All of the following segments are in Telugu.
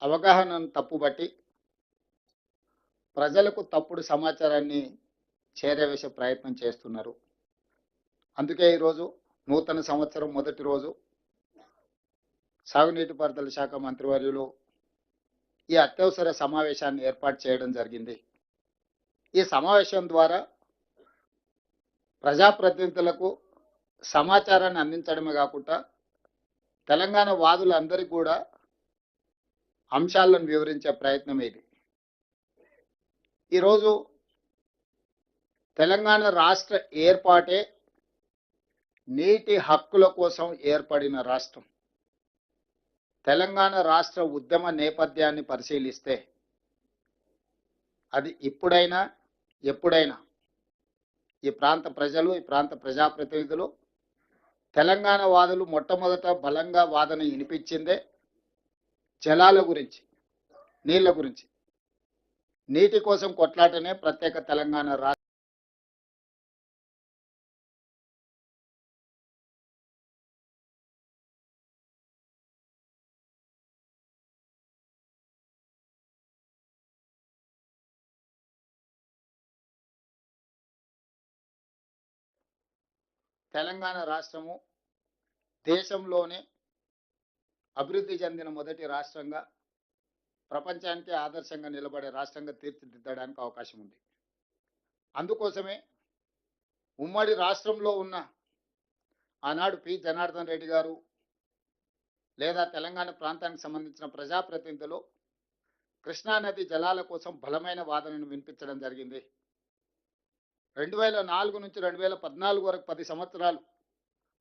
అవగాహనను తప్పుబట్టి ప్రజలకు తప్పుడు సమాచారాన్ని చేరవేసే ప్రయత్నం చేస్తున్నారు. అందుకే ఈరోజు నూతన సంవత్సరం మొదటి రోజు సాగునీటి పారుదల శాఖ మంత్రివర్యులు ఈ అత్యవసర సమావేశాన్ని ఏర్పాటు చేయడం జరిగింది. ఈ సమావేశం ద్వారా ప్రజాప్రతినిధులకు సమాచారాన్ని అందించడమే కాకుండా తెలంగాణ వాదులందరికీ కూడా అంశాలను వివరించే ప్రయత్నం ఇది. ఈరోజు తెలంగాణ రాష్ట్ర ఏర్పాటే నీటి హక్కుల కోసం ఏర్పడిన రాష్ట్రం. తెలంగాణ రాష్ట్ర ఉద్యమ నేపథ్యాన్ని పరిశీలిస్తే అది ఇప్పుడైనా ఎప్పుడైనా ఈ ప్రాంత ప్రజలు, ఈ ప్రాంత ప్రజాప్రతినిధులు, తెలంగాణ వాదులు మొట్టమొదట బలంగా వాదన వినిపించిందే జలాల గురించి, నీళ్ల గురించి. నీటి కోసం కొట్లాటనే ప్రత్యేక తెలంగాణ రాష్ట్ర తెలంగాణ రాష్ట్రము దేశంలోనే అభివృద్ధి చెందిన మొదటి రాష్ట్రంగా, ప్రపంచానికి ఆదర్శంగా నిలబడే రాష్ట్రంగా తీర్చిదిద్దడానికి అవకాశం ఉంది. అందుకోసమే ఉమ్మడి రాష్ట్రంలో ఉన్న ఆనాడు పి జనార్దన్ రెడ్డి గారు లేదా తెలంగాణ ప్రాంతానికి సంబంధించిన ప్రజాప్రతినిధులు కృష్ణానది జలాల కోసం బలమైన వాదనను వినిపించడం జరిగింది. 2004 నుంచి 2014 వరకు 10 సంవత్సరాలు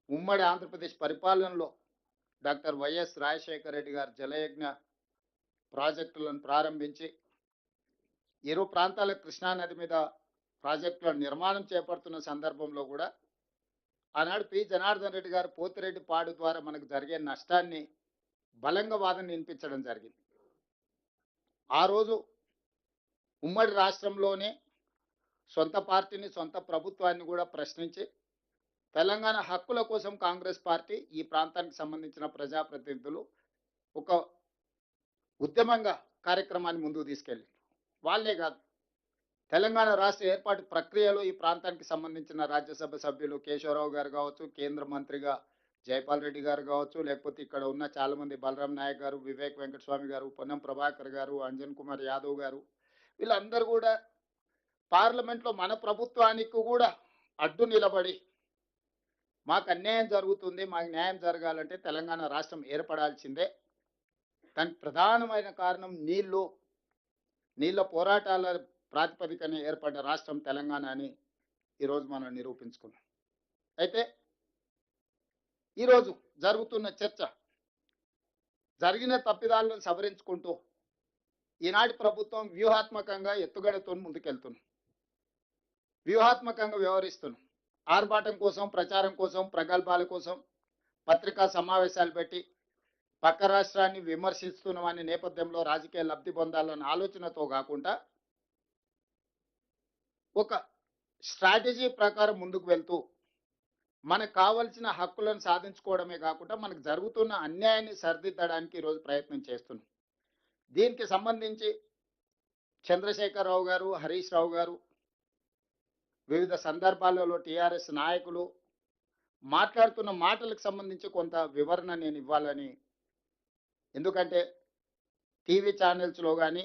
ఉమ్మడి ఆంధ్రప్రదేశ్ పరిపాలనలో డాక్టర్ వైఎస్ రాజశేఖర రెడ్డి గారు జలయజ్ఞ ప్రాజెక్టులను ప్రారంభించి ఇరు ప్రాంతాల కృష్ణానది మీద ప్రాజెక్టుల నిర్మాణం చేపడుతున్న సందర్భంలో కూడా ఆనాడు పి జనార్దన్ రెడ్డి గారు పోతిరెడ్డి పాడు ద్వారా మనకు జరిగే నష్టాన్ని బలంగా వాదన వినిపించడం జరిగింది. ఆ రోజు ఉమ్మడి రాష్ట్రంలోనే సొంత పార్టీని, సొంత ప్రభుత్వాన్ని కూడా ప్రశ్నించి తెలంగాణ హక్కుల కోసం కాంగ్రెస్ పార్టీ, ఈ ప్రాంతానికి సంబంధించిన ప్రజాప్రతినిధులు ఒక ఉద్యమంగా కార్యక్రమాన్ని ముందుకు తీసుకెళ్ళి, వాళ్ళే కాదు తెలంగాణ రాష్ట్ర ఏర్పాటు ప్రక్రియలో ఈ ప్రాంతానికి సంబంధించిన రాజ్యసభ సభ్యులు కేశవరావు గారు కావచ్చు, కేంద్ర మంత్రిగా జైపాల్ రెడ్డి గారు కావచ్చు, లేకపోతే ఇక్కడ ఉన్న చాలామంది బలరాం నాయక్ గారు, వివేక్ వెంకటస్వామి గారు, పొన్నం ప్రభాకర్ గారు, అంజన్ కుమార్ యాదవ్ గారు, వీళ్ళందరూ కూడా పార్లమెంట్లో మన ప్రభుత్వానికి కూడా అడ్డు నిలబడి మాకు అన్యాయం జరుగుతుంది, మాకు న్యాయం జరగాలంటే తెలంగాణ రాష్ట్రం ఏర్పడాల్సిందే, దానికి ప్రధానమైన కారణం నీళ్ళ పోరాటాల ప్రాతిపదికన ఏర్పడ్డ రాష్ట్రం తెలంగాణ అని ఈరోజు మనం నిరూపించుకున్నాం. అయితే ఈరోజు జరుగుతున్న చర్చ జరిగిన తప్పిదాలను సవరించుకుంటూ ఈనాటి ప్రభుత్వం వ్యూహాత్మకంగా ఎత్తుగడతో ముందుకెళ్తున్నాం, వ్యూహాత్మకంగా వ్యవహరిస్తున్నాం. ఆర్భాటం కోసం, ప్రచారం కోసం, ప్రగల్భాల కోసం పత్రికా సమావేశాలు పెట్టి పక్క రాష్ట్రాన్ని విమర్శిస్తున్నామనే నేపథ్యంలో రాజకీయ లబ్ధి పొందాలన్న ఆలోచనతో కాకుండా ఒక స్ట్రాటజీ ప్రకారం ముందుకు వెళ్తూ మనకు కావలసిన హక్కులను సాధించుకోవడమే కాకుండా మనకు జరుగుతున్న అన్యాయాన్ని సరిదిద్దడానికి ఈరోజు ప్రయత్నం చేస్తున్నాం. దీనికి సంబంధించి చంద్రశేఖరరావు గారు, హరీష్ రావు గారు వివిధ సందర్భాలలో టీఆర్ఎస్ నాయకులు మాట్లాడుతున్న మాటలకు సంబంధించి కొంత వివరణ నేను ఇవ్వాలని, ఎందుకంటే టీవీ ఛానల్స్లో కానీ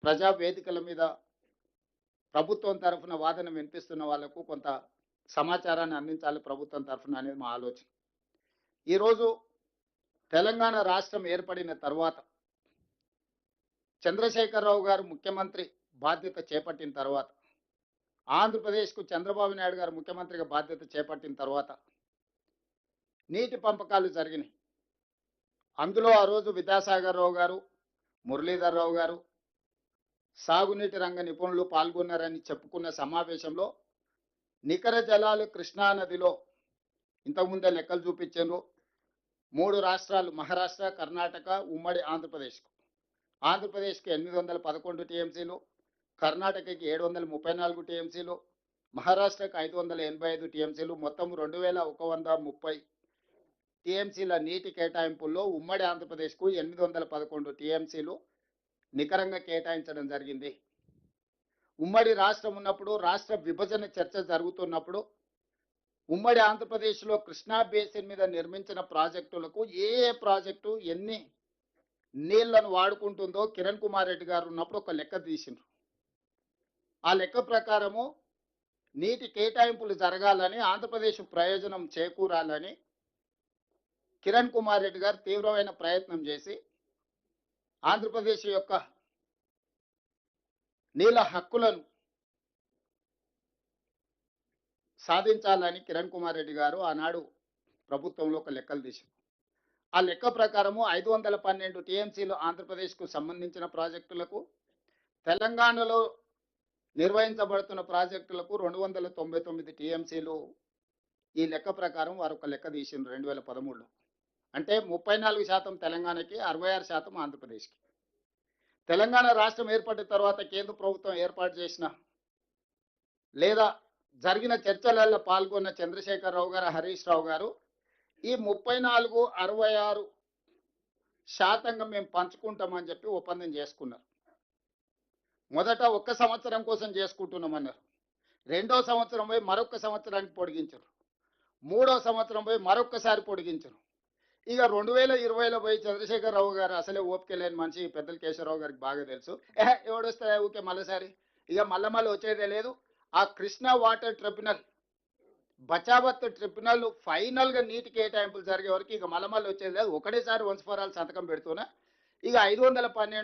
ప్రజా వేదికల మీద ప్రభుత్వం తరఫున వాదన వినిపిస్తున్న వాళ్లకు కొంత సమాచారాన్ని అందించాలి ప్రభుత్వం తరఫున అనేది మా ఆలోచన. ఈరోజు తెలంగాణ రాష్ట్రం ఏర్పడిన తర్వాత చంద్రశేఖరరావు గారు ముఖ్యమంత్రి బాధ్యత చేపట్టిన తర్వాత, ఆంధ్రప్రదేశ్కు చంద్రబాబు నాయుడు గారు ముఖ్యమంత్రిగా బాధ్యత చేపట్టిన తర్వాత నీటి పంపకాలు జరిగినాయి. అందులో ఆ రోజు విద్యాసాగర్ రావు గారు, మురళీధర్ రావు గారు సాగునీటి రంగ నిపుణులు పాల్గొన్నారని చెప్పుకున్న సమావేశంలో నికర జలాలు కృష్ణానదిలో ఇంతకుముందే లెక్కలు చూపించారు. 3 రాష్ట్రాలు మహారాష్ట్ర, కర్ణాటక, ఉమ్మడి ఆంధ్రప్రదేశ్కి 811 టీఎంసీలు, కర్ణాటకకి 734 టీఎంసీలు, మహారాష్ట్రకు 585 టీఎంసీలు, మొత్తం 2130 టీఎంసీల నీటి కేటాయింపుల్లో ఉమ్మడి ఆంధ్రప్రదేశ్కు 811 టీఎంసీలు నికరంగా కేటాయించడం జరిగింది. ఉమ్మడి రాష్ట్రం ఉన్నప్పుడు, రాష్ట్ర విభజన చర్చ జరుగుతున్నప్పుడు ఉమ్మడి ఆంధ్రప్రదేశ్లో కృష్ణా బేసిన్ మీద నిర్మించిన ప్రాజెక్టులకు ఏ ఏ ప్రాజెక్టు ఎన్ని నీళ్లను వాడుకుంటుందో కిరణ్ కుమార్ రెడ్డి గారు ఉన్నప్పుడు ఒక లెక్క తీసిండ్రు. ఆ లెక్క ప్రకారము నీటి కేటాయింపులు జరగాలని, ఆంధ్రప్రదేశ్ ప్రయోజనం చేకూరాలని కిరణ్ కుమార్ రెడ్డి గారు తీవ్రమైన ప్రయత్నం చేసి ఆంధ్రప్రదేశ్ యొక్క నీళ్ళ హక్కులను సాధించాలని కిరణ్ కుమార్ రెడ్డి గారు ఆనాడు ప్రభుత్వంలో ఒక లెక్కలు తీశారు. ఆ లెక్క ప్రకారము 512 టీఎంసీలు ఆంధ్రప్రదేశ్కు సంబంధించిన ప్రాజెక్టులకు, తెలంగాణలో నిర్వహించబడుతున్న ప్రాజెక్టులకు 299 టీఎంసీలు. ఈ లెక్క ప్రకారం వారు ఒక లెక్క తీసిండ్రు 2013లో. అంటే 34% తెలంగాణకి, 66% ఆంధ్రప్రదేశ్కి. తెలంగాణ రాష్ట్రం ఏర్పడిన తర్వాత కేంద్ర ప్రభుత్వం ఏర్పాటు చేసిన లేదా జరిగిన చర్చలలో పాల్గొన్న చంద్రశేఖరరావు గారు, హరీష్ రావు గారు ఈ 34, 66% మేము పంచుకుంటామని చెప్పి ఒప్పందం చేసుకున్నారు. మొదట 1 సంవత్సరం కోసం చేసుకుంటున్నామన్నారు. 2వ సంవత్సరం పోయి మరొక సంవత్సరానికి పొడిగించారు. 3వ సంవత్సరం పోయి మరొకసారి పొడిగించారు. ఇక 2020లో పోయి చంద్రశేఖరరావు గారు అసలే ఓపిక లేని మనిషి, పెద్దల కేశవరావు గారికి బాగా తెలుసు. ఎవడొస్తా ఊకే మళ్ళీసారి ఇక మళ్ళీ వచ్చేదే లేదు. ఆ Krishna water tribunal, Bachawat tribunal ఫైనల్గా నీటి కేటాయింపులు జరిగే వరకు ఇక మళ్ళీ వచ్చేది లేదు. ఒకటేసారి వన్స్ ఫర్ ఆల్ సంతకం పెడుతూనే ఇక 512